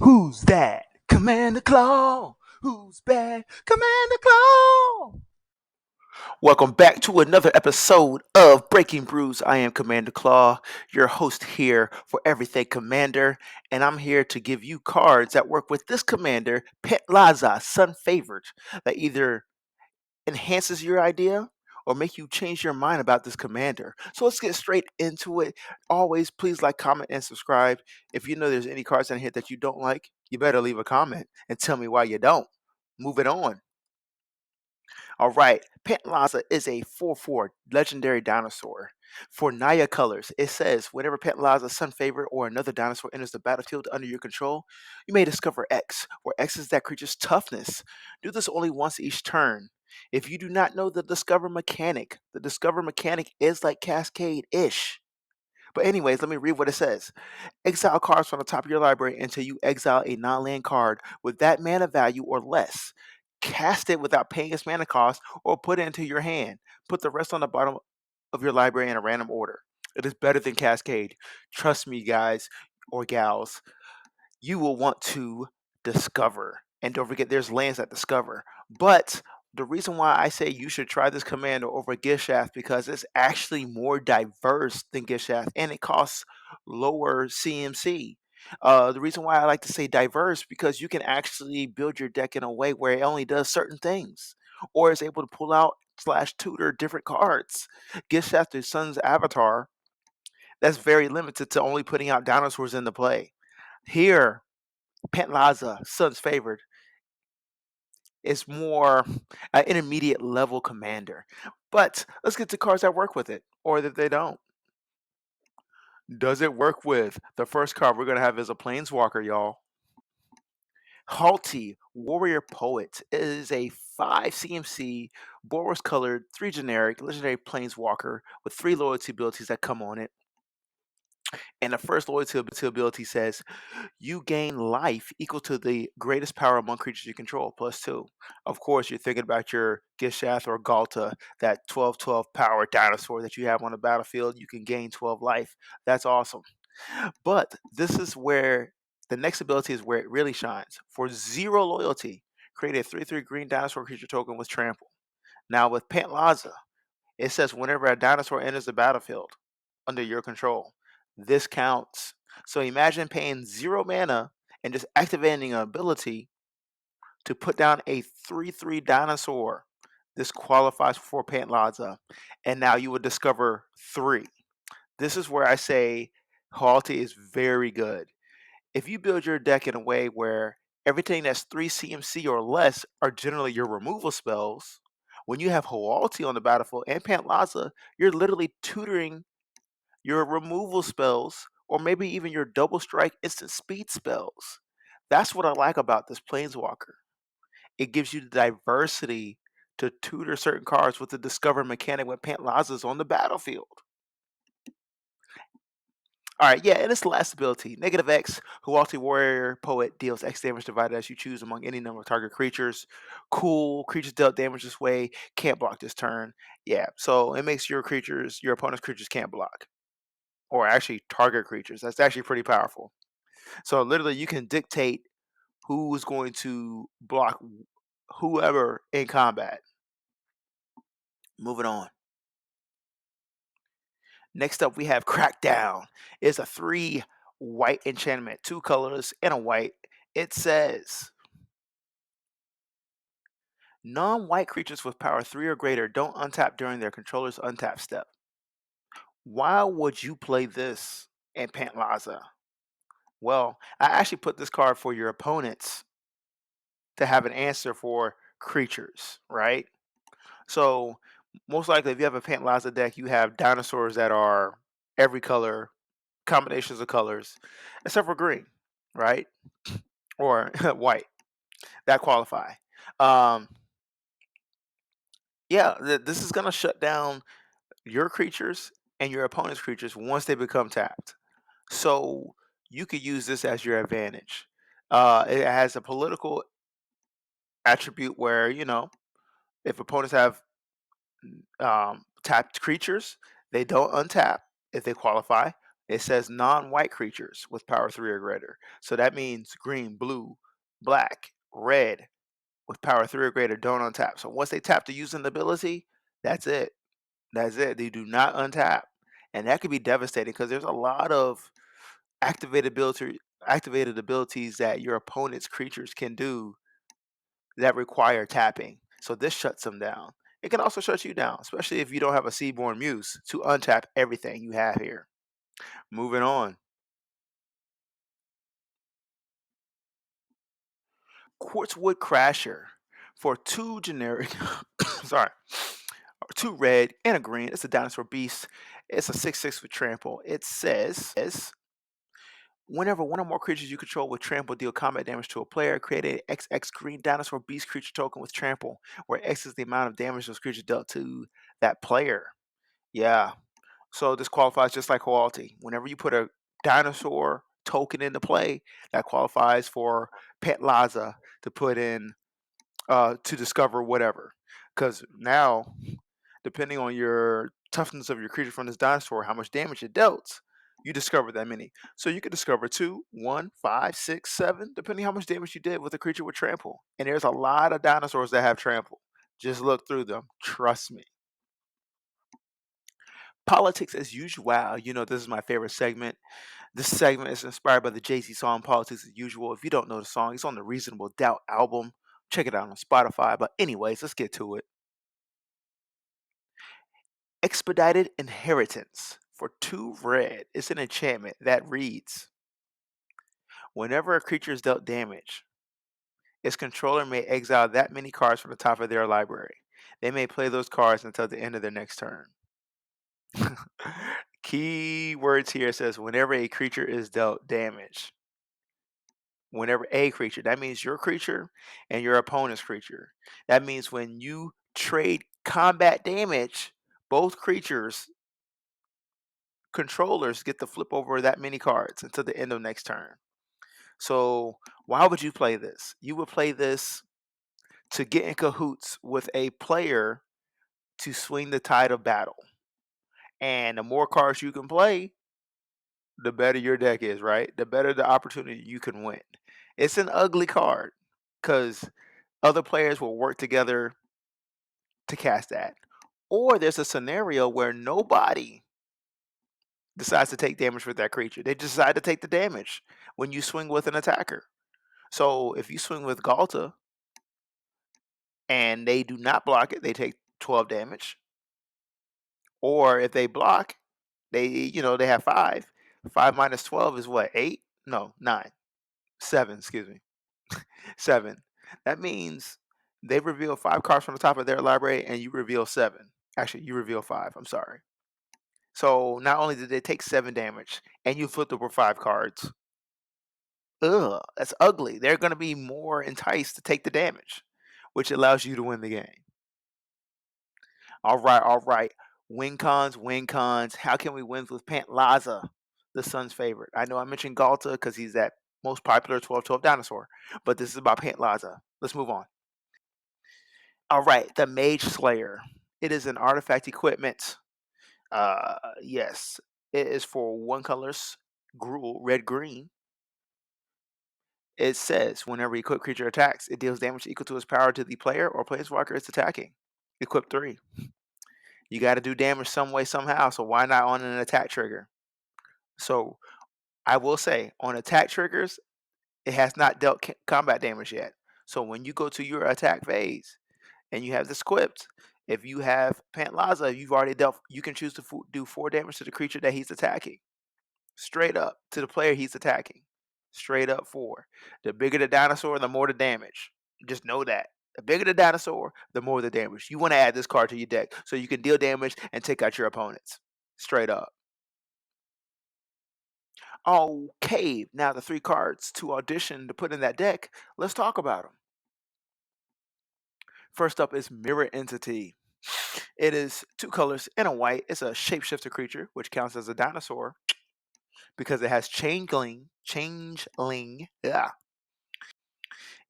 Who's that? Commander Claw. Who's bad? Commander Claw. Welcome back to another episode of Breaking Brews. I am Commander Claw, your host here for Everything Commander, and I'm here to give you cards that work with this commander, Pantlaza, Sun Favored, that either enhances your idea or make you change your mind about this commander. So let's get straight into it. Always, please like, comment, and subscribe. If you know there's any cards in here that you don't like, you better leave a comment and tell me why you don't. Move it on. All right, Pantlaza is a 4/4 legendary dinosaur. For Naya colors, it says whenever Pantlaza, Sun Favorite, or another dinosaur enters the battlefield under your control, you may discover X, where X is that creature's toughness. Do this only once each turn. If you do not know the Discover mechanic is like Cascade ish. But, anyways, let me read what it says. Exile cards from the top of your library until you exile a non land card with that mana value or less. Cast it without paying its mana cost or put it into your hand. Put the rest on the bottom of your library in a random order. It is better than Cascade. Trust me, guys or gals, you will want to discover. And don't forget, there's lands that discover. But the reason why I say you should try this commander over Gishath because it's actually more diverse than Gishath and it costs lower CMC. The reason why I like to say diverse because you can actually build your deck in a way where it only does certain things or is able to pull out slash tutor different cards. Gishath, the Sun's avatar, that's very limited to only putting out dinosaurs into play. Here, Pantlaza, Sun's favored, is more an intermediate level commander. But let's get to cards that work with it, or that they don't. Does it work with the first card we're gonna have is a Planeswalker, y'all? Halti, Warrior Poet, is a 5 CMC, Boros colored, 3 generic, legendary Planeswalker with 3 loyalty abilities that come on it. And the first loyalty ability says you gain life equal to the greatest power among creatures you control, +2. Of course, you're thinking about your Gishath or Galta, that 12/12 power dinosaur that you have on the battlefield. You can gain 12 life. That's awesome. But this is where the next ability is where it really shines. For 0 loyalty, create a 3/3 green dinosaur creature token with trample. Now, with Pantlaza, it says whenever a dinosaur enters the battlefield under your control, this counts. So imagine paying 0 mana and just activating an ability to put down a 3/3 dinosaur. This qualifies for Pantlaza. And now you would discover 3. This is where I say Halti is very good. If you build your deck in a way where everything that's 3 CMC or less are generally your removal spells, when you have Halti on the battlefield and Pantlaza, you're literally tutoring your removal spells or maybe even your double strike instant speed spells. That's what I like about this Planeswalker. It gives you the diversity to tutor certain cards with the discover mechanic when Pantlaza's on the battlefield. All right, yeah, and it's the last ability. Negative X, Hualti Warrior Poet deals X damage divided as you choose among any number of target creatures. Cool. Creatures dealt damage this way can't block this turn. Yeah, so it makes your opponent's creatures can't block. Or actually target creatures. That's actually pretty powerful. So literally you can dictate who's going to block whoever in combat. Moving on. Next up, we have Crackdown. It's a 3 white enchantment, 2 colors and a white. It says non-white creatures with power 3 or greater don't untap during their controller's untap step. Why would you play this in Pantlaza? Well, I actually put this card for your opponents to have an answer for creatures, right? So most likely, if you have a Pantlaza deck, you have dinosaurs that are every color, combinations of colors, except for green, right? Or white that qualify. Um, yeah, this is gonna shut down your creatures and your opponent's creatures once they become tapped. So you could use this as your advantage. It has a political attribute where if opponents have tapped creatures, they don't untap if they qualify. It says non-white creatures with power 3 or greater. So that means green, blue, black, red with power 3 or greater don't untap. So once they tap to use an ability, that's it. That's it. They do not untap. And that could be devastating because there's a lot of activated ability activated abilities that your opponent's creatures can do that require tapping. So this shuts them down. It can also shut you down, especially if you don't have a Seaborn Muse to untap everything you have here. Moving on. Quartzwood Crasher for 2 generic sorry, 2 red and a green. It's a dinosaur beast. It's a 6/6 with trample. It says whenever one or more creatures you control with trample deal combat damage to a player, create a XX green dinosaur beast creature token with trample, where X is the amount of damage those creatures dealt to that player. Yeah. So this qualifies just like Hualti. Whenever you put a dinosaur token into play, that qualifies for Pantlaza to put in to discover whatever. Because now, depending on your toughness of your creature from this dinosaur, how much damage it dealt, you discover that many. So you could discover 2, 1, 5, 6, 7, depending how much damage you did with a creature with trample. And there's a lot of dinosaurs that have trample. Just look through them. Trust me. Politics as usual. You know, this is my favorite segment. This segment is inspired by the Jay-Z song Politics as Usual. If you don't know the song, it's on the Reasonable Doubt album. Check it out on Spotify. But anyways, let's get to it. Expedited Inheritance for 2 red. It's an enchantment that reads, whenever a creature is dealt damage, its controller may exile that many cards from the top of their library. They may play those cards until the end of their next turn. Key words here says whenever a creature is dealt damage. Whenever a creature, that means your creature and your opponent's creature. That means when you trade combat damage, both creatures controllers get to flip over that many cards until the end of next turn. So why would you play this? You would play this to get in cahoots with a player to swing the tide of battle. And the more cards you can play, the better your deck is, right? The better the opportunity you can win. It's an ugly card because other players will work together to cast that. Or there's a scenario where nobody decides to take damage with that creature. They decide to take the damage when you swing with an attacker. So if you swing with Galta and they do not block it, they take 12 damage. Or if they block, they have 5. 5 minus 12 is what? 8? No, 9. 7, excuse me. 7. That means they reveal 5 cards from the top of their library and you reveal 7. Actually, you reveal 5. I'm sorry. So not only did they take 7 damage and you flipped over 5 cards. Ugh, that's ugly. They're going to be more enticed to take the damage, which allows you to win the game. All right, all right. Win cons, win cons. How can we win with Pantlaza, the son's favorite? I know I mentioned Galta because he's that most popular 12/12 dinosaur, but this is about Pantlaza. Let's move on. All right, the Mage Slayer. It is an artifact equipment. Yes, it is for 1 colors, Gruul, red green. It says whenever equipped creature attacks, it deals damage equal to its power to the player or planeswalker it's attacking. Equip 3. You got to do damage some way, somehow. So why not on an attack trigger? So I will say on attack triggers, it has not dealt combat damage yet. So when you go to your attack phase and you have this equipped, if you have Pantlaza, you've already dealt. You can choose to do 4 damage to the creature that he's attacking, straight up to the player he's attacking, straight up 4. The bigger the dinosaur, the more the damage. Just know that. The bigger the dinosaur, the more the damage. You want to add this card to your deck so you can deal damage and take out your opponents. Straight up. Okay, now the 3 cards to audition to put in that deck. Let's talk about them. First up is Mirror Entity. It is 2 colors and a white. It's a shapeshifter creature, which counts as a dinosaur because it has changeling. Yeah.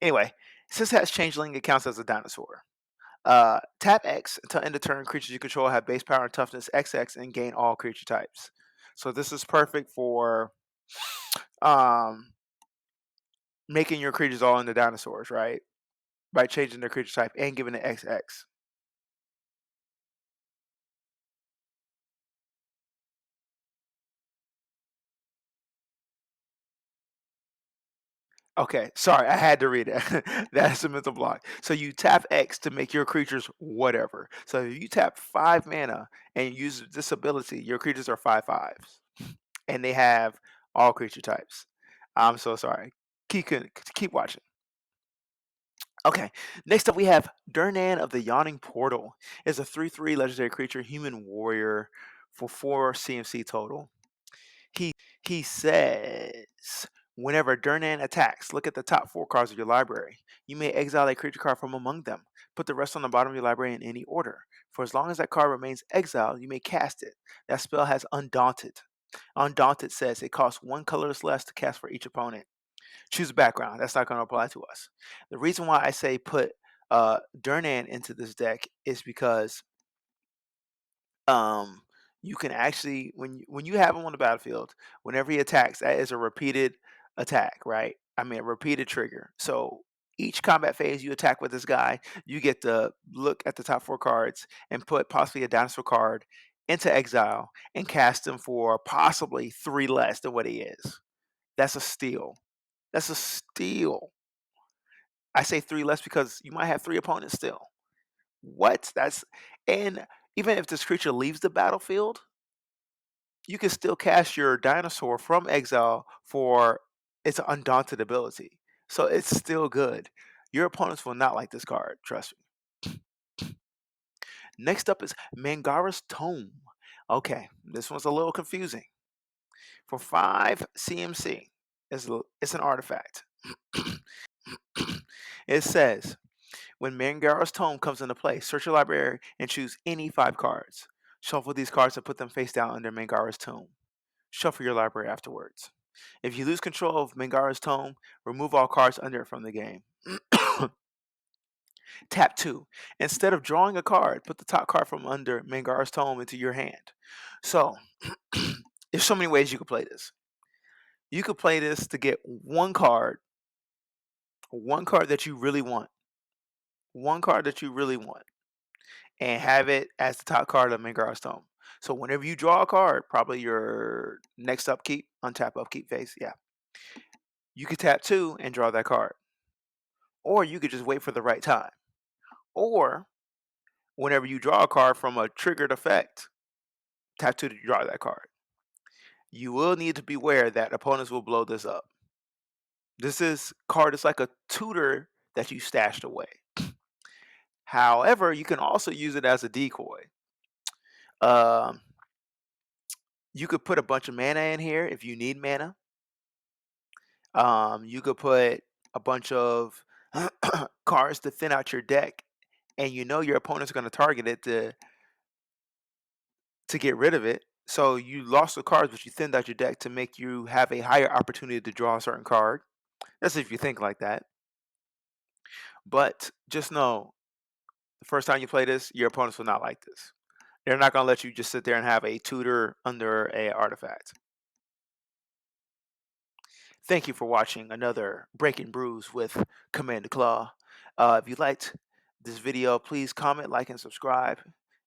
Anyway, since it has changeling, it counts as a dinosaur. Tap X until end of turn. Creatures you control have base power and toughness XX and gain all creature types. So this is perfect for um, making your creatures all into dinosaurs, right? By changing their creature type and giving it XX. Okay, sorry, I had to read it. That's a mental block. So you tap X to make your creatures whatever. So if you tap 5 mana and use this ability, your creatures are 5/5s, and they have all creature types. I'm so sorry. Keep watching. Okay, next up we have Durnan of the Yawning Portal. It's a 3/3 legendary creature, human warrior for 4 CMC total. He says, whenever Durnan attacks, look at the top 4 cards of your library. You may exile a creature card from among them. Put the rest on the bottom of your library in any order. For as long as that card remains exiled, you may cast it. That spell has Undaunted. Undaunted says it costs 1 colorless less to cast for each opponent. Choose a background. That's not going to apply to us. The reason why I say put Durnan into this deck is because um, you can actually when you have him on the battlefield, whenever he attacks, that is a repeated attack, right? I mean, a repeated trigger. So each combat phase you attack with this guy, you get to look at the top 4 cards and put possibly a dinosaur card into exile and cast him for possibly 3 less than what he is. That's a steal. That's a steal. I say 3 less because you might have 3 opponents still. What? That's and even if this creature leaves the battlefield, you can still cast your dinosaur from exile for its undaunted ability. So it's still good. Your opponents will not like this card, trust me. Next up is Mangara's Tome. Okay, this one's a little confusing. For 5 CMC, it's an artifact. It says, when Mangara's Tome comes into play, search your library and choose any 5 cards. Shuffle these cards and put them face down under Mangara's Tome. Shuffle your library afterwards. If you lose control of Mangara's Tome, remove all cards under it from the game. Tap 2. Instead of drawing a card, put the top card from under Mangara's Tome into your hand. So, there's so many ways you could play this. You could play this to get one card that you really want, one card that you really want, and have it as the top card of Mangara's Tome. So whenever you draw a card, probably your next upkeep, untap upkeep phase, yeah, you could tap 2 and draw that card. Or you could just wait for the right time. Or whenever you draw a card from a triggered effect, tap 2 to draw that card. You will need to beware that opponents will blow this up. This card is like a tutor that you stashed away. However, you can also use it as a decoy. Um, you could put a bunch of mana in here if you need mana. You could put a bunch of cards to thin out your deck, and you know your opponent's going to target it to get rid of it. So you lost the cards, but you thinned out your deck to make you have a higher opportunity to draw a certain card. That's if you think like that. But just know, the first time you play this, your opponents will not like this. They're not going to let you just sit there and have a tutor under a artifact. Thank you for watching another Breaking Brews with Commander Claw. If you liked this video, please comment, like, and subscribe.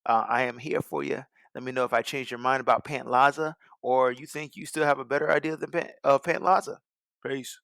I am here for you. Let me know if I changed your mind about Pantlaza or you think you still have a better idea than Pantlaza. Peace.